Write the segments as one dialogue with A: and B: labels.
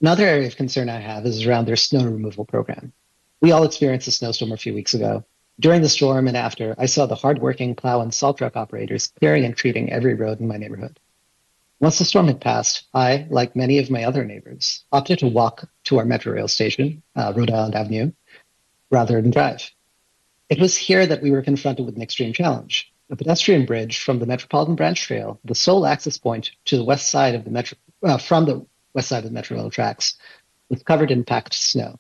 A: Another area of concern I have is around their snow removal program. We all experienced a snowstorm a few weeks ago. During the storm and after, I saw the hardworking plow and salt truck operators clearing and treating every road in my neighborhood. Once the storm had passed, I, like many of my other neighbors, opted to walk to our Metro rail station, Rhode Island Avenue, rather than drive. It was here that we were confronted with an extreme challenge. A pedestrian bridge from the Metropolitan Branch Trail, the sole access point to the west side of the metro, from the west side of the Metro rail tracks, was covered in packed snow.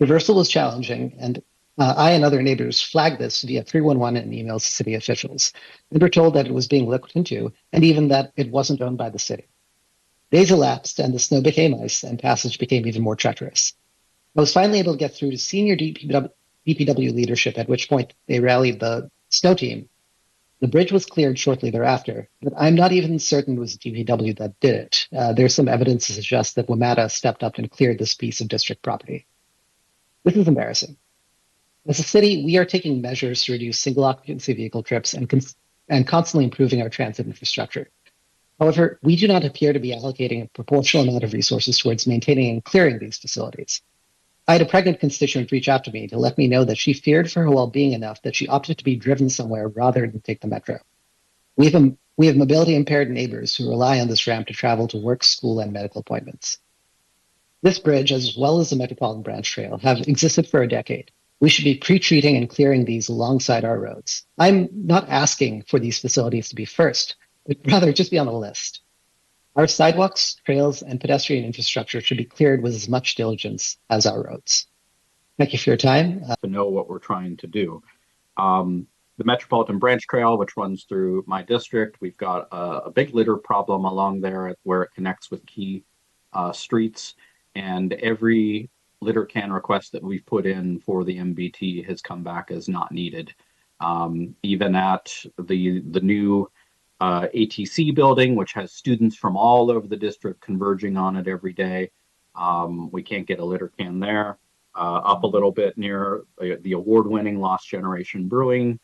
A: Reversal was challenging, and I and other neighbors flagged this via 311 and emails to city officials. We were told that it was being looked into, and even that it wasn't owned by the city. Days elapsed, and the snow became ice, and passage became even more treacherous. I was finally able to get through to senior DPW leadership, at which point they rallied the snow team. The bridge was cleared shortly thereafter, but I'm not even certain it was DPW that did it. There's some evidence to suggest that WMATA stepped up and cleared this piece of district property. This is embarrassing. As a city, we are taking measures to reduce single occupancy vehicle trips and constantly improving our transit infrastructure. However, we do not appear to be allocating a proportional amount of resources towards maintaining and clearing these facilities. I had a pregnant constituent reach out to me to let me know that she feared for her well-being enough that she opted to be driven somewhere rather than take the metro. We have mobility impaired neighbors who rely on this ramp to travel to work, school, and medical appointments. This bridge, as well as the Metropolitan Branch Trail, have existed for a decade. We should be pre-treating and clearing these alongside our roads. I'm not asking for these facilities to be first, but rather just be on the list. Our sidewalks, trails, and pedestrian infrastructure should be cleared with as much diligence as our roads. Thank you for your time.
B: To know what we're trying to do. The Metropolitan Branch Trail, which runs through my district, we've got a big litter problem along there where it connects with key streets, and every litter can request that we've put in for the MBT has come back as not needed. Even at the new ATC building, which has students from all over the district converging on it every day, we can't get a litter can there. Up a little bit near the award-winning Lost Generation Brewing,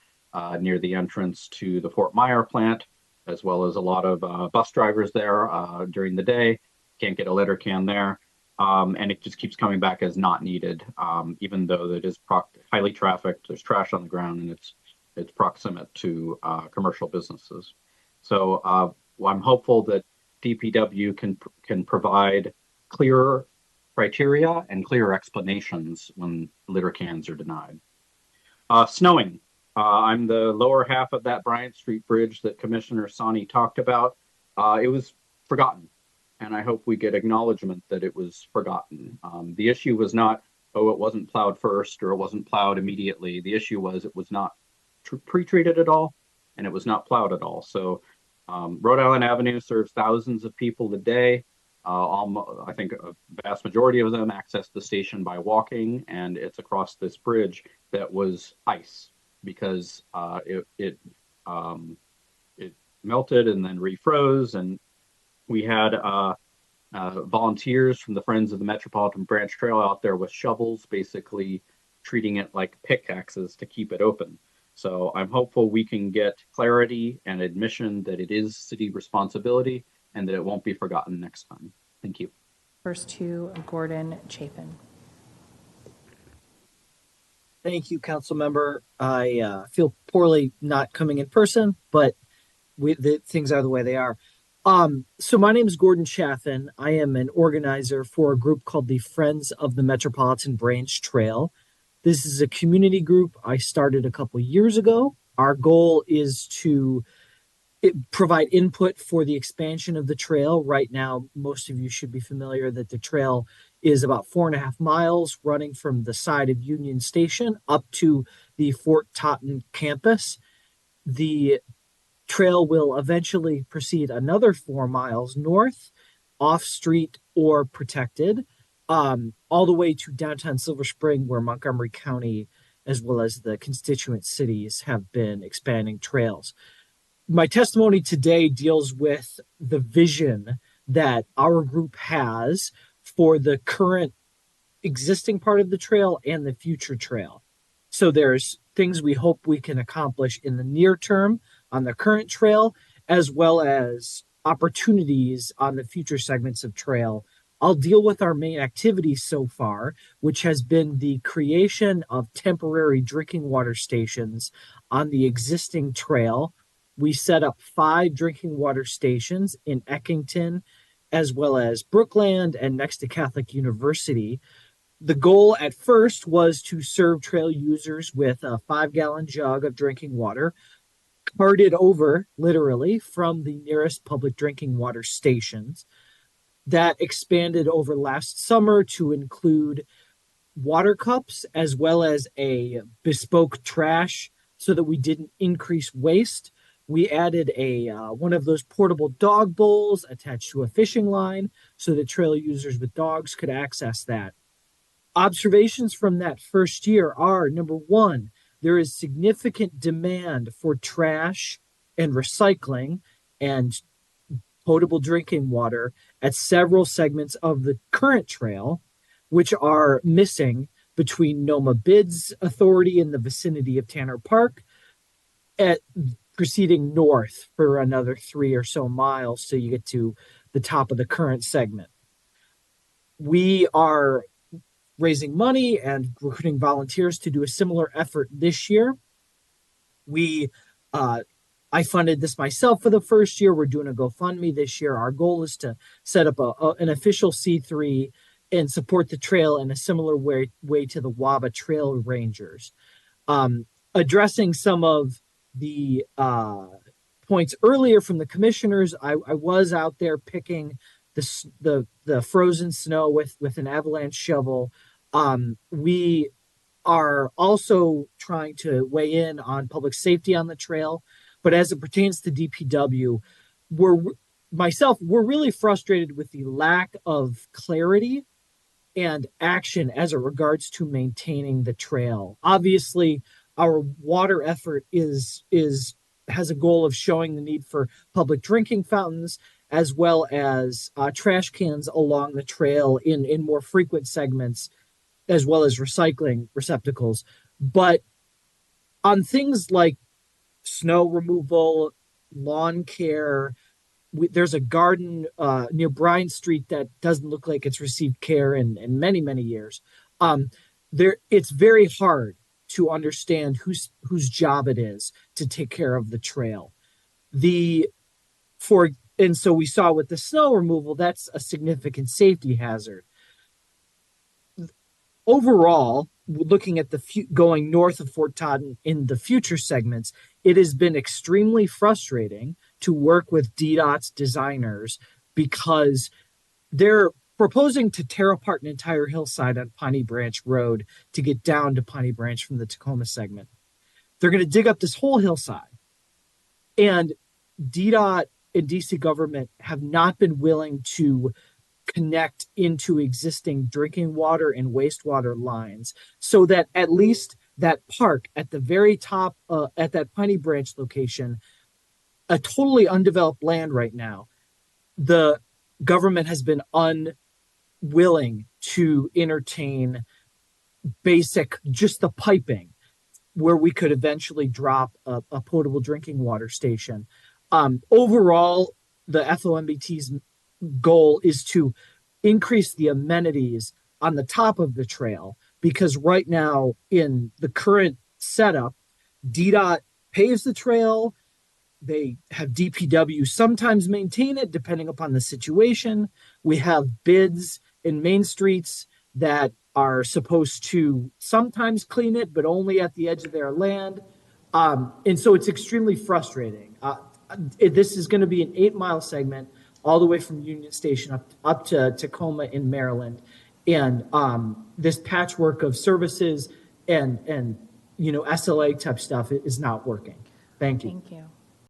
B: near the entrance to the Fort Myer plant, as well as a lot of bus drivers there during the day. Can't get a litter can there. And it just keeps coming back as not needed, even though it is highly trafficked. There's trash on the ground, and it's proximate to commercial businesses. So I'm hopeful that DPW can provide clearer criteria and clearer explanations when litter cans are denied. Snowing. I'm the lower half of that Bryant Street Bridge that Commissioner Sahni talked about. It was forgotten, and I hope we get acknowledgement that it was forgotten. The issue was not, oh, it wasn't plowed first or it wasn't plowed immediately. The issue was it was not pre-treated at all, and it was not plowed at all. So Rhode Island Avenue serves thousands of people a day. I think a vast majority of them access the station by walking, and it's across this bridge that was ice because it melted and then refroze, and we had volunteers from the Friends of the Metropolitan Branch Trail out there with shovels, basically treating it like pickaxes to keep it open. So I'm hopeful we can get clarity and admission that it is city responsibility and that it won't be forgotten next time. Thank you.
C: First to Gordon Chaffin.
D: Thank you, Council Member. I feel poorly not coming in person, but things are the way they are. So my name is Gordon Chaffin. I am an organizer for a group called the Friends of the Metropolitan Branch Trail. This is a community group I started a couple years ago. Our goal is to provide input for the expansion of the trail. Right now, most of you should be familiar that the trail is about 4.5 miles running from the side of Union Station up to the Fort Totten campus. The trail will eventually proceed another 4 miles north, off street or protected, all the way to downtown Silver Spring, where Montgomery County, as well as the constituent cities, have been expanding trails. My testimony today deals with the vision that our group has for the current existing part of the trail and the future trail. So there's things we hope we can accomplish in the near term on the current trail, as well as opportunities on the future segments of trail I'll deal with our main activities so far, which has been the creation of temporary drinking water stations on the existing trail. We set up 5 drinking water stations in Eckington, as well as Brookland and next to Catholic University. The goal at first was to serve trail users with a 5-gallon jug of drinking water, carted over literally from the nearest public drinking water stations. That expanded over last summer to include water cups as well as a bespoke trash so that we didn't increase waste. We added a one of those portable dog bowls attached to a fishing line so that trail users with dogs could access that. Observations from that first year are, number one, there is significant demand for trash and recycling and potable drinking water at several segments of the current trail, which are missing between Noma Bids Authority in the vicinity of Tanner Park, at proceeding north for another 3 or so miles so you get to the top of the current segment. We are raising money and recruiting volunteers to do a similar effort this year. I funded this myself for the first year. We're doing a GoFundMe this year. Our goal is to set up an official C3 and support the trail in a similar way to the WABA Trail Rangers. Addressing some of the points earlier from the commissioners, I was out there picking the frozen snow with an avalanche shovel. We are also trying to weigh in on public safety on the trail, but as it pertains to DPW, we're really frustrated with the lack of clarity and action as it regards to maintaining the trail. Obviously, our water effort has a goal of showing the need for public drinking fountains as well as trash cans along the trail in more frequent segments, as well as recycling receptacles. But on things like snow removal, lawn care, there's a garden near Bryan Street that doesn't look like it's received care in many, many years. It's very hard to understand whose job it is to take care of the trail. And so we saw with the snow removal, that's a significant safety hazard. Overall, looking at going north of Fort Todd in the future segments, it has been extremely frustrating to work with DDOT's designers because they're proposing to tear apart an entire hillside on Piney Branch Road to get down to Piney Branch from the Tacoma segment. They're going to dig up this whole hillside. And DDOT and DC government have not been willing to connect into existing drinking water and wastewater lines so that at least that park at the very top, at that Piney Branch location, a totally undeveloped land right now, the government has been unwilling to entertain just the piping where we could eventually drop a potable drinking water station. Overall, the FoMBT's goal is to increase the amenities on the top of the trail, because right now in the current setup, DDOT paves the trail. They have DPW sometimes maintain it depending upon the situation. We have bids in main streets that are supposed to sometimes clean it, but only at the edge of their land. And so it's extremely frustrating. This is going to be an 8-mile segment all the way from Union Station up to Tacoma in Maryland. And this patchwork of services and SLA type stuff is not working. Thank you.
C: Thank you.